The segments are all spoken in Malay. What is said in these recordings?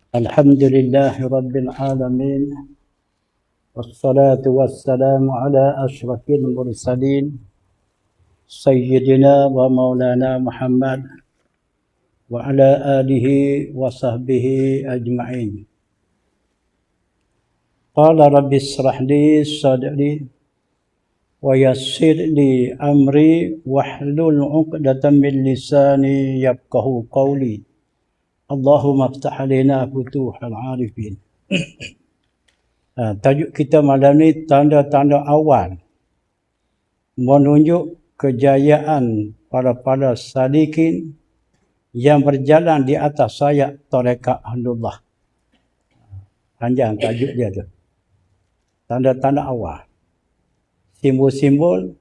الحمد لله رب العالمين والصلاة والسلام على أشرف المرسلين سيدنا ومولانا محمد وعلى آله وصحبه أجمعين. قال رب اشرح لي صدري ويسر لي أمري واحلل عقدة من لساني يفقه قولي. Allahumma aftah alaina futuhal arifin. Tajuk kita malam ni tanda-tanda awal menunjuk kejayaan para salikin yang berjalan di atas sayap tarekat Ahlullah. Panjang tajuk dia tu. Tanda-tanda awal. Simbol-simbol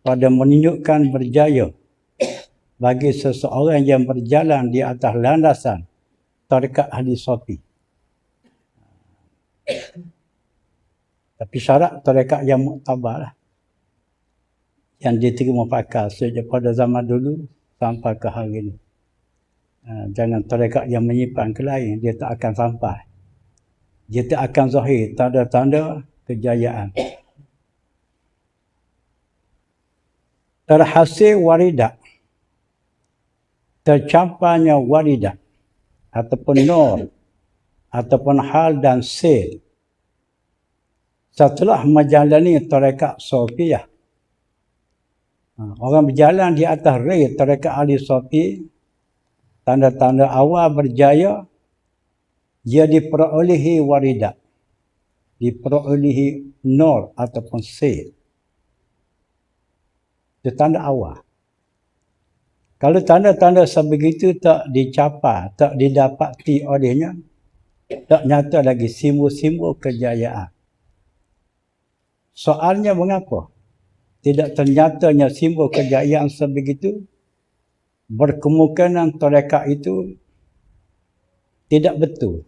pada menunjukkan berjaya bagi seseorang yang berjalan di atas landasan tarekat ahli sufi. Tapi syarat tarekat yang muktabar lah, yang diterima pakar sejak pada zaman dulu sampai ke hari ini. Jangan tarekat yang menyimpan ke lain, dia tak akan sampai. Dia tak akan zahir tanda-tanda kejayaan. Terhasil waridat, tercapainya waridat ataupun nur ataupun hal dan sir setelah menjalani tarekat sufiyah. Orang berjalan di atas rel tarekat ahli sufi, tanda-tanda awal berjaya, dia diperolehi waridat, diperolehi nur ataupun sir. Itu tanda awal. Kalau tanda-tanda sebegitu tak dicapai, tak didapati olehnya, tak nyata lagi simbol-simbol kejayaan. Soalnya mengapa tidak ternyatanya simbol kejayaan sebegitu? Berkemungkinan tarekat itu tidak betul.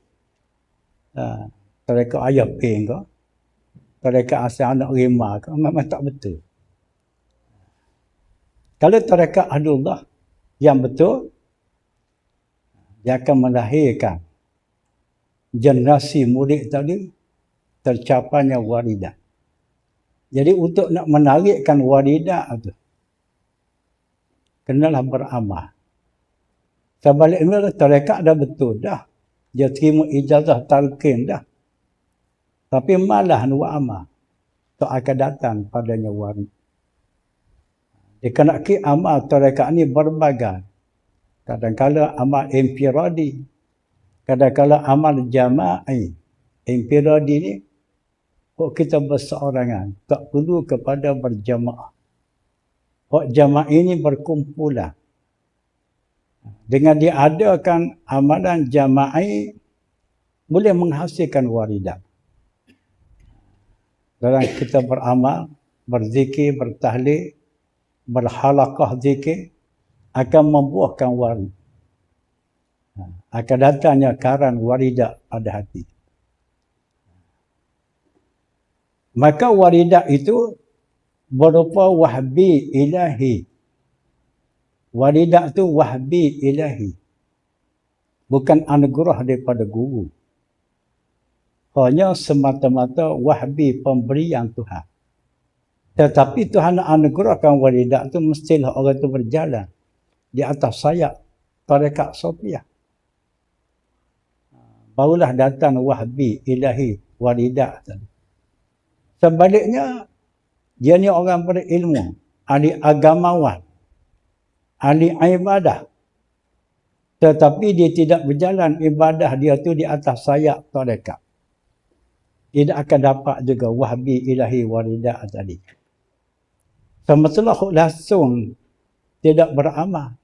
Tarekat ayah ping ke, tarekat asal anak rimah ke, memang tak betul. Kalau tarekat Ahlullah yang betul, dia akan melahirkan generasi murid tadi tercapainya waridat. Jadi untuk nak menarikkan waridat itu, kenalah beramal. Sebaliknya tarekat dah betul dah, dia terima ijazah talqin dah, tapi malah nak amal, tak akan datang padanya waridat. Dikenaki amal tarekat ni berbagai. Kadang-kadang amal infiradi, kadang-kadang amal jama'i. Infiradi ni, kok kita berseorangan, tak perlu kepada berjamaah. Kok jamaah ini berkumpulan. Dengan diadakan amalan jama'i, boleh menghasilkan waridat. Dalam kita beramal, berzikir, bertahlil, berhalaqah zikir, akan membuahkan warid. Akan datangnya karan waridat pada hati. Maka waridat itu berupa wahbi ilahi. Waridat itu wahbi ilahi. Bukan anugerah daripada guru. Hanya semata-mata wahbi pemberian Tuhan. Tetapi Tuhan anugerahkan waridat itu mestilah orang itu berjalan di atas sayap tarekat sufiyah. Barulah datang wahbi ilahi waridat tadi. Sebaliknya, dia ni orang berilmu, ahli agamawan, ahli ibadah. Tetapi dia tidak berjalan ibadah dia tu di atas sayap tarekat. Tidak akan dapat juga wahbi ilahi waridat tadi. Semestinya langsung tidak beramal.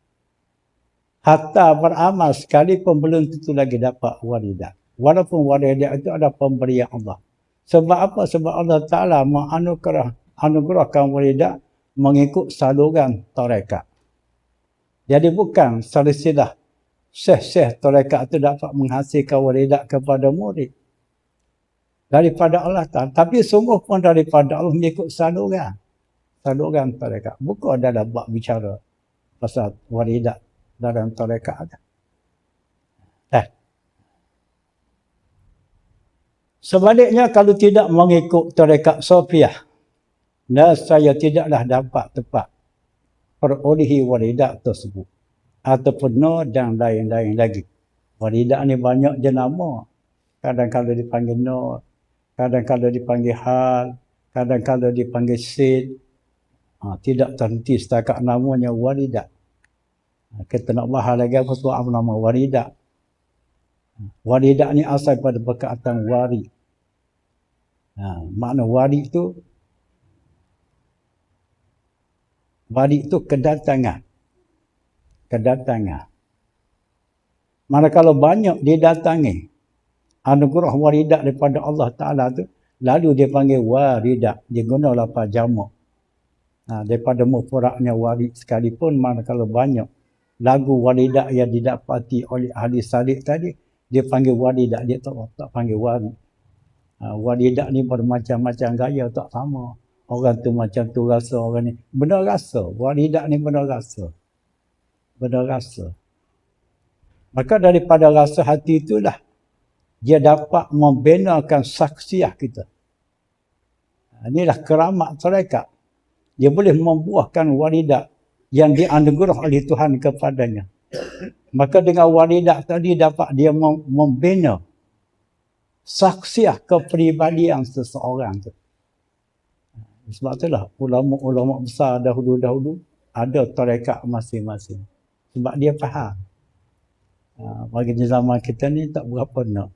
Hatta beramal sekalipun belum tentu lagi dapat waridat. Walaupun waridat itu ada pemberian Allah. Sebab apa? Sebab Allah Ta'ala menganugerahkan waridat mengikut saluran tarekat. Jadi bukan silsilah syekh-syekh tarekat itu dapat menghasilkan waridat kepada murid. Daripada Allah Ta'ala. Tapi sungguh pun daripada Allah mengikut saluran tarekat. Bukan dalam bab bicara pasal waridat dalam tarekat. Sebaliknya kalau tidak mengikut tarekat Sofiah, saya tidaklah dapat tepat perolehi walidat tersebut. Ataupun no dan lain-lain lagi. Walidat ni banyak jenama. Kadang-kadang dipanggil no, kadang-kadang dipanggil hal, kadang-kadang dipanggil sid. Tidak terhenti setakat namanya walidat. Kita nak bahas lagi apa soal nama walidat. Walidat ni asal pada perkataan wari. Makna wari itu kedatangan. Manakala banyak didatangi anugerah waridat daripada Allah Ta'ala tu, lalu dia panggil waridat. Dia guna lafaz jamak. Daripada mufradnya warid sekalipun, manakala banyak lagu waridat yang didapati oleh ahli salik tadi, dia panggil waridat. Dia tak panggil warid. Waridat ni bermacam-macam gaya, tak sama. Orang tu macam tu rasa, orang ni benar rasa. Waridat ni benar rasa. Maka daripada rasa hati itulah dia dapat membinakan saksiah kita. Inilah keramat tarekat. Dia boleh membuahkan waridat yang dianugerah oleh Tuhan kepadanya. Maka dengan waridat tadi dapat dia membina saksiah kepribadian seseorang tu. Sebab itulah ulama-ulama besar dahulu-dahulu ada tarekat masing-masing. Sebab dia faham. Bagi di zaman kita ni tak berapa nak.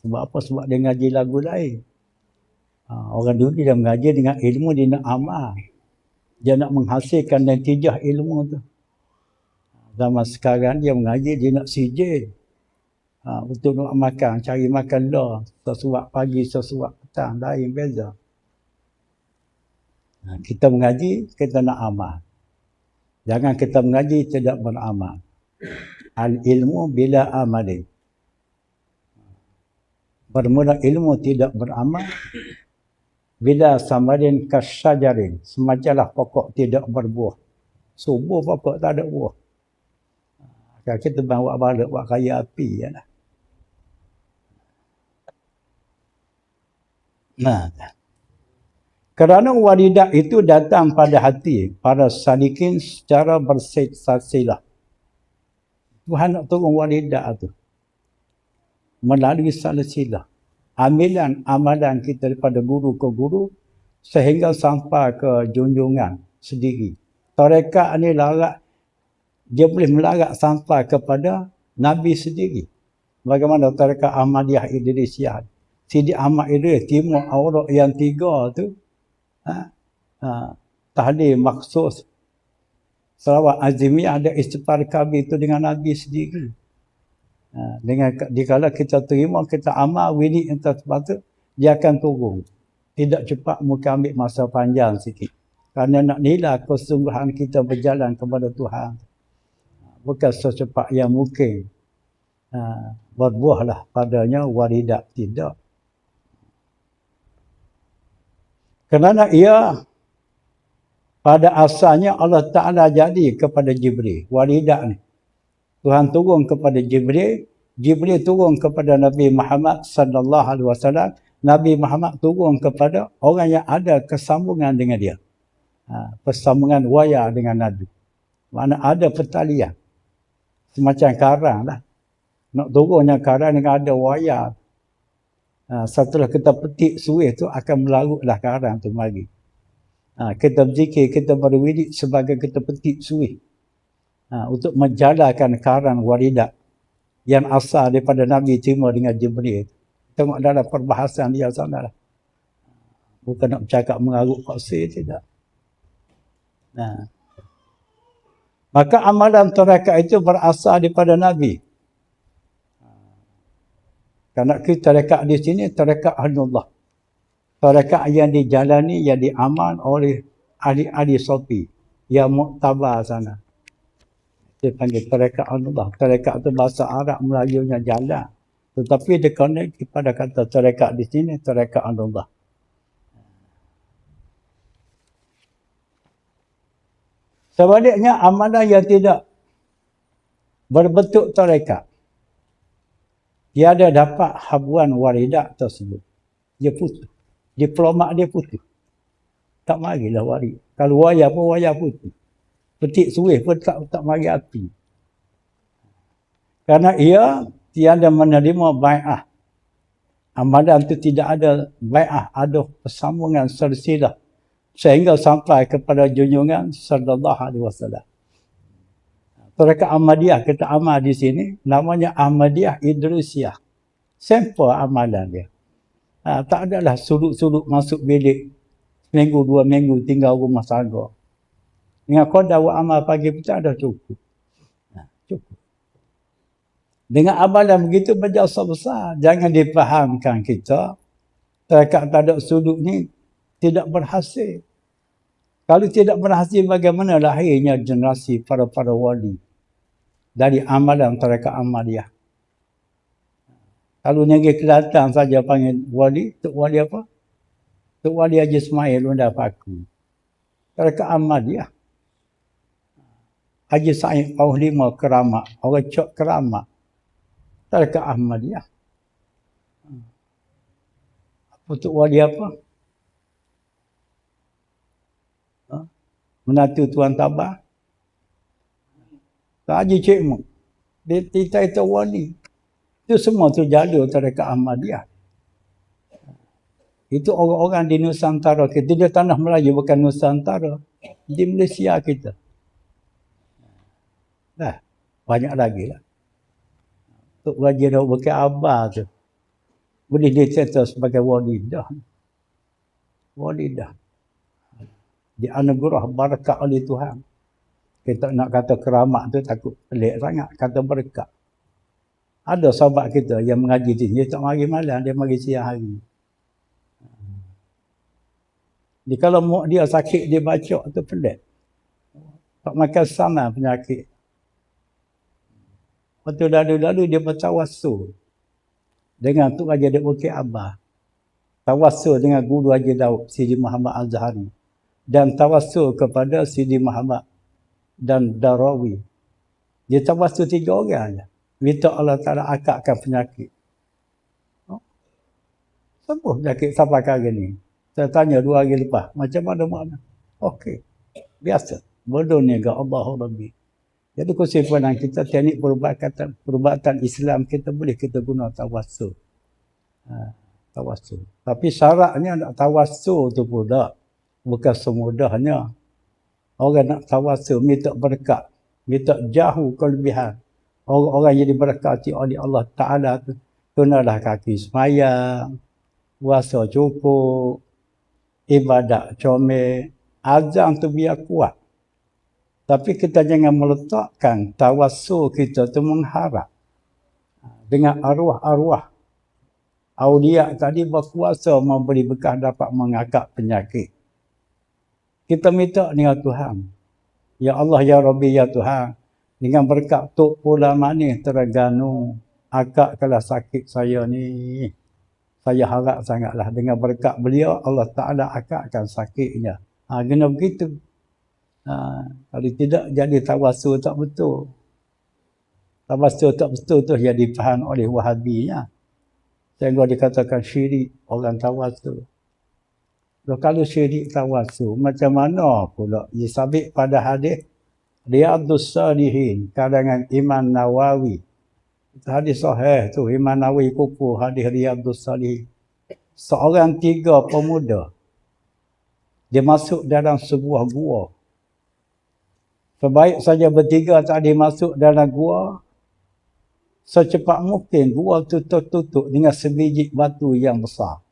Sebab apa? Sebab dia ngaji lagu lain. Orang dulu dia mengaji dengan ilmu, dia nak amal. Dia nak menghasilkan natijah ilmu tu. Zaman sekarang dia mengaji, dia nak sijil. Untuk nak makan, cari makan lah. Sesuap pagi, sesuap petang, lain beza. Kita mengaji, kita nak amal. Jangan kita mengaji tidak beramal. Al-ilmu bila amalin. Bermula ilmu tidak beramal. Bila samadin kasyajarin. Semajalah pokok tidak berbuah. Subuh pokok tak ada buah. Kalau kita bawa balik, buat kaya api. Ya lah. Kerana waridat itu datang pada hati para salikin secara bersilsilah. Tuhan nak turun waridat itu melalui silsilah. Amalan kita daripada guru ke guru sehingga sampai ke junjungan sendiri. Tarekat ni larat, dia boleh melarat sampai kepada Nabi sendiri. Bagaimana tarekat Ahmadiyah Idrisiyah. Sidi Ahmad Idris timur aurat yang 3 tu. Tahlil maksus Sarawak Azimiyah ada istighfar kabir itu dengan Nabi sendiri. Dengan dikala kita terima, kita amal wirid yang tersebut, dia akan turun. Tidak cepat, mungkin ambil masa panjang sikit. Kerana nak nilai kesungguhan kita berjalan kepada Tuhan. Bukan secepat yang mungkin berbuahlah padanya waridat, tidak. Kerana ia pada asalnya Allah Ta'ala jadi kepada Jibril. Waridat ni. Tuhan turun kepada Jibril. Jibril turun kepada Nabi Muhammad sallallahu alaihi wasallam. Nabi Muhammad turun kepada orang yang ada kesambungan dengan dia. Persambungan waya dengan Nabi. Mana ada pertalian. Semacam karang lah. Nak turunnya karang dengan ada waya. Setelah kita petik suih tu akan melarutlah karang tu mari. Kita berzikir, kita berwirid sebagai kita petik suih. Untuk menjalankan karang waridat yang asal daripada Nabi terima dengan Jibril. Tengok dalam perbahasan dia sana lah. Bukan nak bercakap mengarut pasir, tidak. Maka amalan tarekat itu berasal daripada Nabi. Kerana tarekat di sini tarekat Ahlullah. Tarekat yang dijalani, yang diamal oleh ahli-ahli Sofi yang muktabar sana. Dia panggil tarekat Ahlullah. Tarekat itu bahasa Arab, Melayunya jalan. Tetapi dia connect kepada kata tarekat di sini, tarekat Ahlullah. Sebaliknya amalan yang tidak berbentuk tarekat. tiada dapat habuan waridat tersebut. Dia putus. Diplomat dia putus. Tak marilah warid. Kalau wayar pun wayar putus. Petik suih pun tak mari api. Karena ia tiada menerima bai'ah. Amalan itu tidak ada bai'ah, ada persambungan silsilah sehingga sampai kepada junjungan sallallahu alaihi wasallam. Tarekat Ahmadiyah, kita amal di sini namanya Ahmadiyah Idrisiyah. Sampel amalan dia. Tak adalah sudut-sudut masuk bilik seminggu, 2 minggu tinggal rumah tangga. Dengan qada wa amal pagi petang dah cukup. Cukup. Dengan amalan begitu berjasa besar. Jangan difahamkan kita tarekat tak sudut ni tidak berhasil. Kalau tidak berhasil, bagaimana lahirnya generasi para wali dari amalan tarekat Ahmadiyah? Kalau negeri Kelantan saja panggil wali, Tok Wali apa? Tok Wali Haji Ismail Unda Paku. Tarekat Ahmadiyah. Haji Sa'id Pauhlima Keramat, orang Cok Keramat. Tarekat Ahmadiyah. Apa Tok Wali apa? Menantu Tuan Tabah. Haji Cik Mak. Dia Tok Wali. Itu semua tu jalur tarekat Ahmadiyah. Itu orang-orang di Nusantara kita. Dia tanah Melayu bukan Nusantara. Di Malaysia kita. Banyak lagi lah. Tok Haji Daud Bekir Abah tu. Boleh dicerita sebagai walidah. Walidah. Dianugerah berkat oleh Tuhan. Kita nak kata keramat tu takut pelik sangat. Kata berkat. Ada sahabat kita yang mengaji di sini. Dia tak mari malam, dia mari siang hari. Jadi kalau mak dia sakit, dia baca tu pelik. Tak makan sana penyakit. Waktu lalu-lalu dia bertawassul dengan Tok Haji Daud Bekir Abah. Tawassul dengan guru Haji Daud, Sidi Muhammad Al-Zahari. Dan tawassul kepada Sidi Muhammad dan Darawi. Dia tawassul 3 orang je. Minta Allah Ta'ala akakkan penyakit. Sembuh penyakit sampai kali ni. Saya tanya 2 hari lepas, macam mana? Okey. Biasa. Bodoh ni ke Allahu Rabbi. Jadi kesimpulan kita, teknik perubatan Islam kita boleh kita guna tawassul. Tawassul. Tapi syaratnya nak tawassul tu pula bukan semudahnya. Orang nak tawassul minta berkat, minta jauh kelebihan. Orang-orang yang diberkati oleh Allah Ta'ala tu kenalah kaki semayang, puasa cukup, ibadat comel, azam tu biar kuat. Tapi kita jangan meletakkan tawassul kita tu mengharap dengan arwah-arwah. Aulia tadi berkuasa memberi bekah dapat mengangkat penyakit. Kita minta dengan Tuhan. Ya Allah, Ya Rabbi, Ya Tuhan. Dengan berkat Tok Pula Manis Terengganu, akakkanlah sakit saya ni. Saya harap sangatlah dengan berkat beliau, Allah Ta'ala akakkan sakitnya. Kena begitu. Kalau tidak, jadi tawassul tak betul. Tawassul tak betul tu yang dipaham oleh Wahabi. Sehingga dikatakan syirik orang tawassul. Kalau syirik tawassul, macam mana pula? Disabit pada hadis Riyadhus Salihin, karangan Imam Nawawi. Hadis sahih tu, Imam Nawawi kuku hadis Riyadhus Salihin. Seorang 3 pemuda, dia masuk dalam sebuah gua. Sebaik saja bertiga tadi masuk dalam gua, secepat mungkin gua tu tertutup dengan sebiji batu yang besar.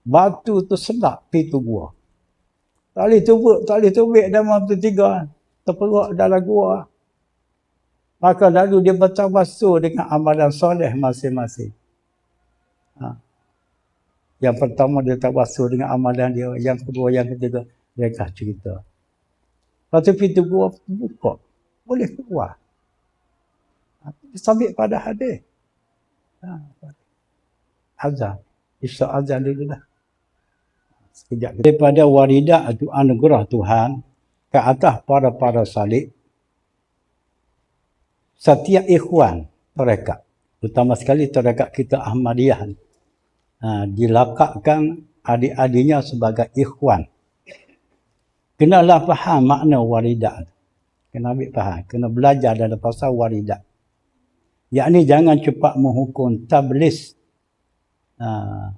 Batu tu selap pintu gua. Tak boleh tubik dalam bertiga. Terperuk dalam gua. Maka lalu dia bertawassul dengan amalan soleh masing-masing. Yang pertama dia tawassul dengan amalan dia. Yang kedua, yang ketiga, mereka cerita. Lepas tu pintu gua buka. Boleh keluar. Sambil pada hadis. Azan. Isya azan dulu dah. Sekejap. Daripada waridah itu anugerah Tuhan ke atas para salib. Setiap ikhwan mereka. Utama sekali tarekat kita Ahmadiyah. Dilakapkan adik-adiknya sebagai ikhwan. Kenalah faham makna waridat. Kena ambil faham. Kena belajar dalam pasal waridat. Yakni jangan cepat menghukum tablis.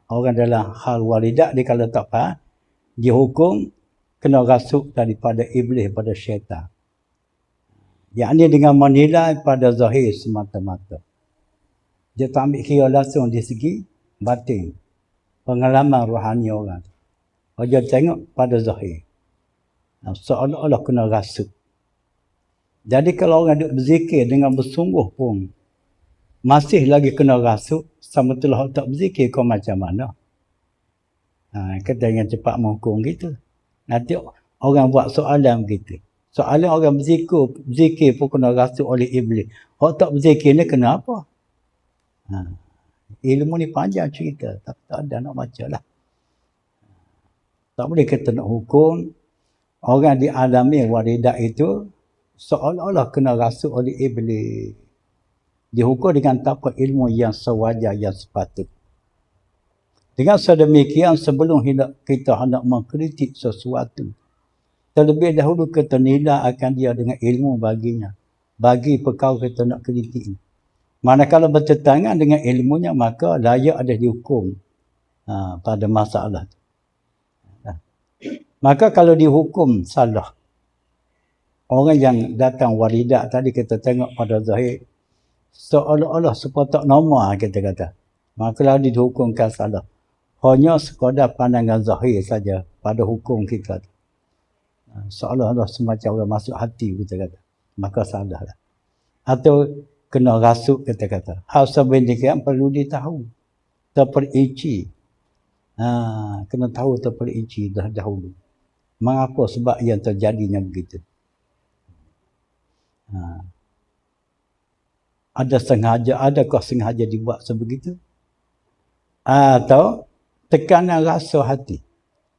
Orang dalam hal waridat dia kalau tak faham, dia hukum kena rasuk daripada iblis pada syaitan. Yakni dengan menilai pada zahir semata-mata. Dia tak ambil kira langsung di segi batin. Pengalaman rohani orang. Dia tengok pada zahir. Seolah-olah kena rasuk. Jadi kalau orang duduk berzikir dengan bersungguh pun masih lagi kena rasuk, sama telah tak berzikir kau macam mana? Kita jangan cepat menghukum gitu. Nanti orang buat soalan begitu. Soalan orang berzikir pun kena rasuk oleh iblis. Orang tak berzikir ni kenapa? Ilmu ni panjang cerita. Tak ada nak baca lah. Tak boleh kita nak hukum orang dialami waridat itu seolah-olah kena rasuk oleh iblis. Dihukum dengan tanpa ilmu yang sewajar, yang sepatut. Dengan sedemikian, sebelum kita hendak mengkritik sesuatu, terlebih dahulu kita nilai akan dia dengan ilmu baginya. Bagi perkara kita nak kritik. Manakala bertentangan dengan ilmunya, maka layak ada dihukum pada masalah. Maka kalau dihukum salah, orang yang datang waridat tadi kita tengok pada zahir, seolah-olah sepotak normal kita kata. Maka kalau dihukumkan salah, hanya sekadar pandangan zahir saja pada hukum kita. Seolah-olah semacam orang masuk hati kita kata. Maka salah lah. Atau kena rasuk kita kata. Hal sebenarnya perlu ditahu. Terperinci. Kena tahu terperinci dah dahulu. Mengapa sebab yang terjadinya begitu. Adakah sengaja dibuat sebegitu? Atau tekanan rasa hati.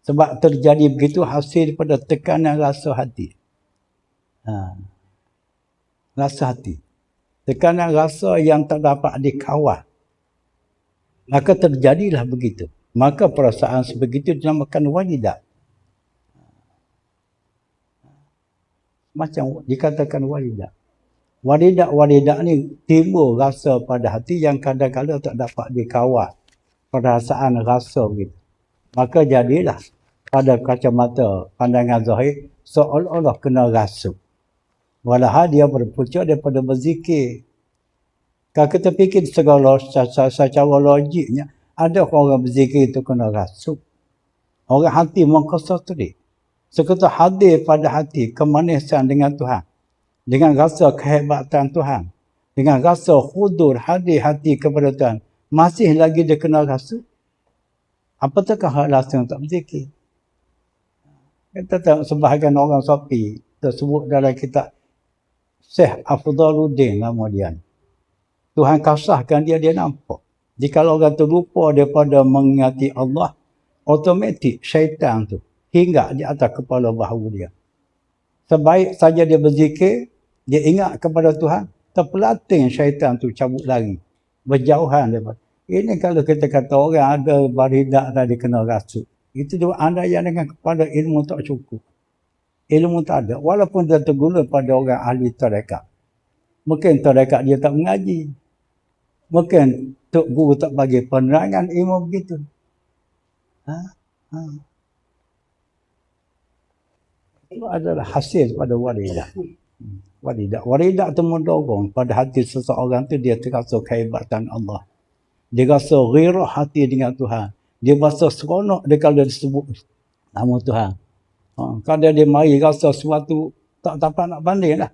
Sebab terjadi begitu hasil daripada tekanan rasa hati. Rasa hati. Tekanan rasa yang tak dapat dikawal. Maka terjadilah begitu. Maka perasaan sebegitu dinamakan waridat. Macam dikatakan waridat. Waridat ni timbul rasa pada hati yang kadang-kadang tak dapat dikawal. Perasaan rasa begitu. Maka jadilah pada kacamata pandangan zahir seolah-olah kena rasuk. Walahal dia berpunca daripada berzikir. Kalau kita fikir secara logiknya, ada orang berzikir itu kena rasuk. Orang hati mengkonsentrasi. Sekata hadir pada hati kemanisan dengan Tuhan. Dengan rasa kehebatan Tuhan. Dengan rasa hudur hadir hati kepada Tuhan. Masih lagi dia kena rasuk. Apatahkah hal langsung tak berzikir? Kita tengok sebahagian orang Sofi tersebut dalam kitab Syekh Afdaluddin nama dia. Tuhan kasahkan dia nampak. Jika orang terlupa daripada mengingati Allah, automatik syaitan tu hingga di atas kepala bahu dia. Sebaik saja dia berzikir, dia ingat kepada Tuhan, terpelating syaitan tu cabut lari. Berjauhan daripada. Ini kalau kita kata orang ada waridat tadi kena rasuk. Itu juga andaian dengan kepada ilmu tak cukup. Ilmu tak ada. Walaupun dia terguna pada orang ahli tarekat. Mungkin tarekat dia tak mengaji. Mungkin tok guru tak bagi penerangan ilmu begitu. Itu adalah hasil pada waridat. Waridat itu mendorong pada hati seseorang tu dia terasa kehebatan Allah. Dia rasa ghirah hati dengan Tuhan. Dia rasa seronok dia kalau disebut nama Tuhan. Kalau dia mari rasa sesuatu tak dapat nak banding dah.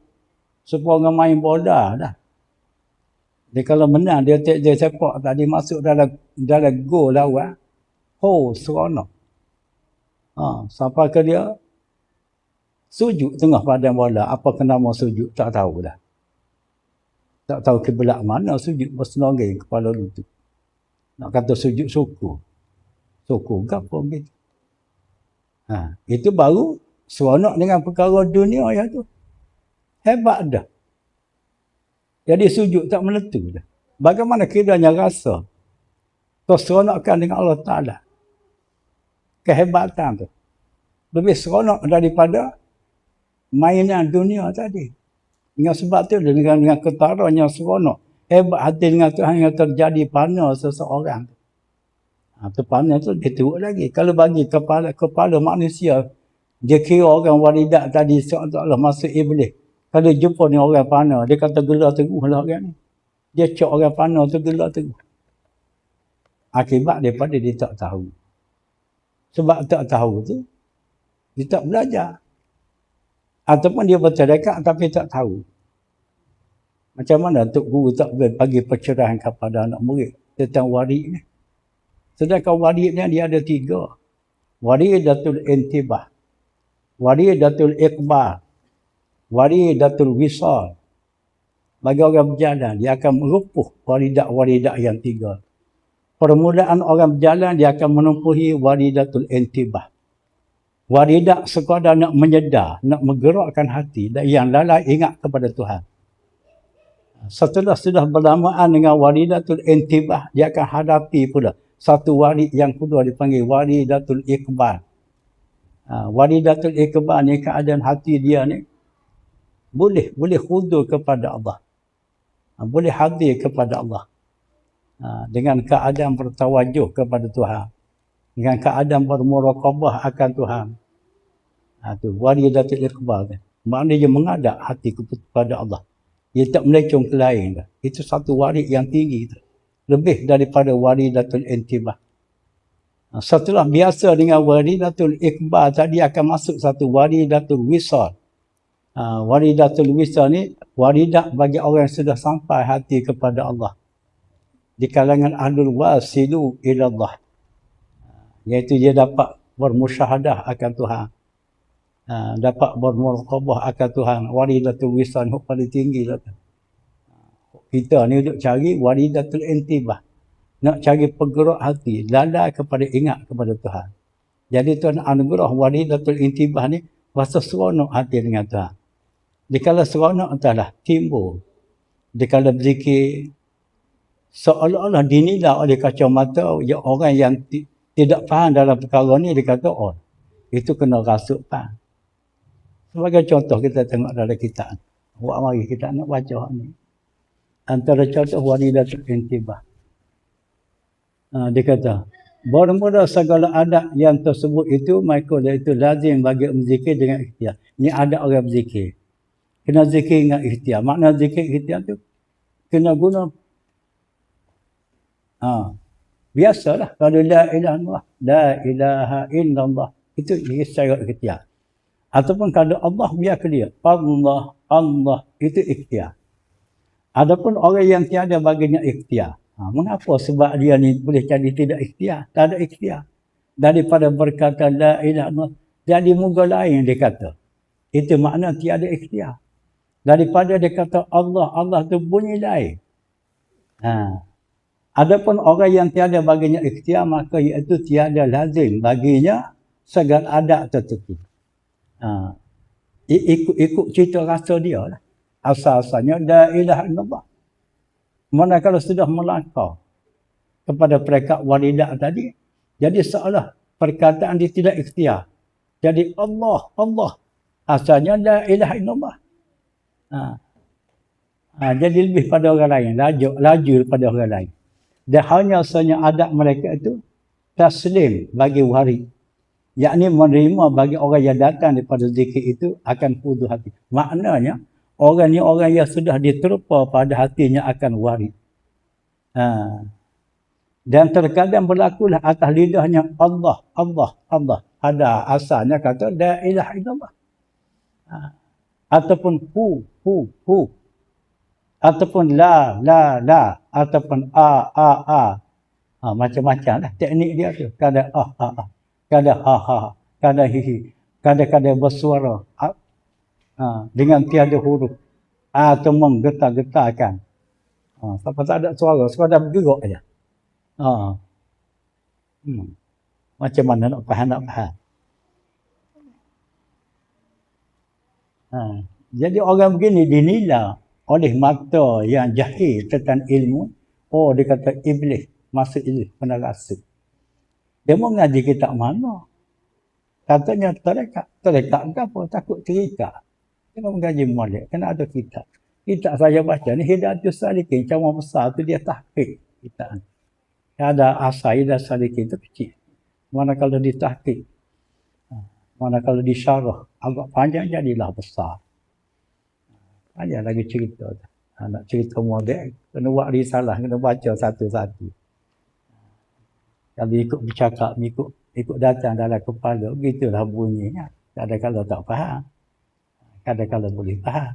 Supaya orang main bola dah. Dia kalau menang dia sepak tadi masuk dalam gol lawan. Seronok. Sampai ke dia sujud tengah padang bola. Apa kenapa sujud tak tahu dah. Tak tahu kiblat mana sujud bersenongeng kepala lutut. Nak kata sujud syukur. Syukur gapo gitu. Itu baru seronok dengan perkara dunia ya tu. Hebat dah. Jadi sujud tak meletup dah. Bagaimana kiranya rasa terseronokkan dengan Allah Ta'ala. Kehebatan tu. Lebih seronok daripada mainan dunia tadi. Dengan sebab tu dengan ketaranya seronok. Hebat hati dengan Tuhan yang terjadi pana seseorang. Tu pana tu dia teruk lagi. Kalau bagi kepala manusia, dia kira orang walidat tadi seolah-olah masuk iblis. Kalau jumpa ni orang pana, dia kata gelar teguh lah orang ni. Dia cak orang pana tu gelar teguh. Akibat daripada dia tak tahu. Sebab tak tahu tu, dia tak belajar. Ataupun dia bertadakak tapi tak tahu. Macam mana Tok Guru tak boleh bagi pencerahan kepada anak murid tentang warid ni. Sedangkan warid ni dia ada 3. Waridatul intibah, waridatul iqbal, waridatul wisal. Bagi orang berjalan, dia akan merupuh waridat-waridat yang 3. Permulaan orang berjalan, dia akan menumpuhi waridatul intibah. Waridat sekadar nak menyedar, nak menggerakkan hati dan yang lalai ingat kepada Tuhan. Setelah sudah berlamaan dengan waridatul intibah, dia akan hadapi pula satu warid yang kedua dipanggil waridatul iqbal. Waridatul iqbal ni keadaan hati dia ni boleh khudu kepada Allah. Boleh hadir kepada Allah. Dengan keadaan bertawajuh kepada Tuhan. Dengan keadaan bermuraqabah akan Tuhan. Tu waridatul iqbal. Maknanya dia menghadap hati kepada Allah. Dia tak melecong ke lain. Itu satu warid yang tinggi. Lebih daripada waridatul intibah. Setelah biasa dengan waridatul iqbal tadi akan masuk satu waridatul wisal. Waridatul wisal ni waridat bagi orang yang sudah sampai hati kepada Allah. Di kalangan ahlul wasilu ilallah. Iaitu dia dapat bermusyahadah akan Tuhan. Dapat bermuraqabah akan Tuhan. Waridatul wisal yang paling tinggi lah. Kita ni duk cari waridatul intibah. Nak cari penggerak hati, lalai kepada ingat kepada Tuhan. Jadi Tuhan anugerah waridatul intibah ni rasa seronok hati dengan Tuhan. Dikala seronok entahlah timbul. Dikala berzikir, seolah-olah dinilai oleh kacamata orang yang tidak faham dalam perkara ni, dia kata, oh, itu kena rasuk faham. Sebagai contoh kita tengok dalam kitab. Awak mari kita nak baca ni. Antara contoh waridatul intibah. Dia kata, bermula segala adat yang tersebut itu, maka itu lazim bagi berzikir dengan ikhtiar. Ini ada orang berzikir. Kena zikir dengan ikhtiar. Makna zikir ikhtiar tu, kena guna. Biasalah. Kalau la ilaha illallah, la ilaha illallah. Itu secara ikhtiar. Ataupun kalau Allah biar dia. Allah, Allah. Itu ikhtiar. Adapun orang yang tiada baginya ikhtiar. Mengapa? Sebab dia ni boleh jadi tidak ikhtiar. Tak ada ikhtiar. Daripada berkata la ilaha illallah, jadi muka lain dia kata. Itu makna tiada ikhtiar. Daripada dia kata Allah, Allah tu bunyi lain. Adapun orang yang tiada baginya ikhtiar, maka iaitu tiada lazim baginya segala adat tertentu. Ikut cerita rasa dia lah. Asal-asalnya la ilaha illallah. Manakala sudah melangkah kepada peringkat waridat tadi, jadi seolah perkataan dia tidak ikhtiar. Jadi Allah, Allah. Asalnya la ilaha illallah. Jadi lebih pada orang lain, laju pada orang lain. Dan hanya sahaja adat mereka itu taslim bagi warid. Yakni menerima bagi orang yang datang daripada zikir itu akan khudu hati. Maknanya, orang ni orang yang sudah diterpa pada hatinya akan warid. Dan terkadang berlakulah atas lidahnya Allah, Allah, Allah. Ada asalnya kata la ilaha illallah. Ataupun hu. Ataupun la, ataupun a. Macam-macam lah teknik dia tu. Kadang kadang ha, kadang hihi, kadang-kadang bersuara dengan tiada huruf atau menggetar-getarkan. Sampai tak ada suara, sekadar bergerak aja. Macam mana nak faham? Jadi orang begini dinilai oleh mata yang jahil tentang ilmu, Oh, dia kata iblis, masuk iblis, pernah rasa. Dia mau ngaji kitab mana? Katanya tarekat ke apa? Takut cerita. Dia mau mengaji molek, kena ada kitab. Kitab saya baca ni Hidayatus Salikin, cawan besar tu dia tahqiq kitab. Ada asai dan salikin tu kecil. Manakala ditahqiq, manakala disyarah agak panjang jadilah besar. Banyak lagi cerita. Nak cerita model, kena buat risalah, kena baca satu-satu. Kalau ikut bercakap, ikut datang dalam kepala, begitulah bunyinya. Kadang-kadang tak faham, kadang-kadang boleh faham.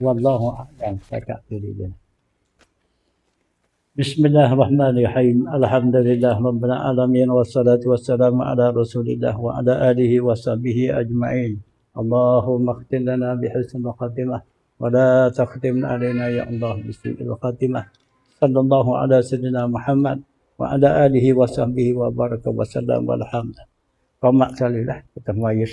Wallahu a'lam. Cakap dulu dia. Bismillahirrahmanirrahim. Alhamdulillah rabbil alamin wassalatu wassalamu ala Rasulillah wa ala alihi wa sahbihi ajma'in. Allahumma khtim lana bihusnil khatimah wa la takhtim alaina ya Allah bisu'il khatimah. Sallallahu ala sayyidina Muhammad wa ala alihi wa sahbihi wa baraka wa sallam walhamdulillah. Qamat kalilah kita mai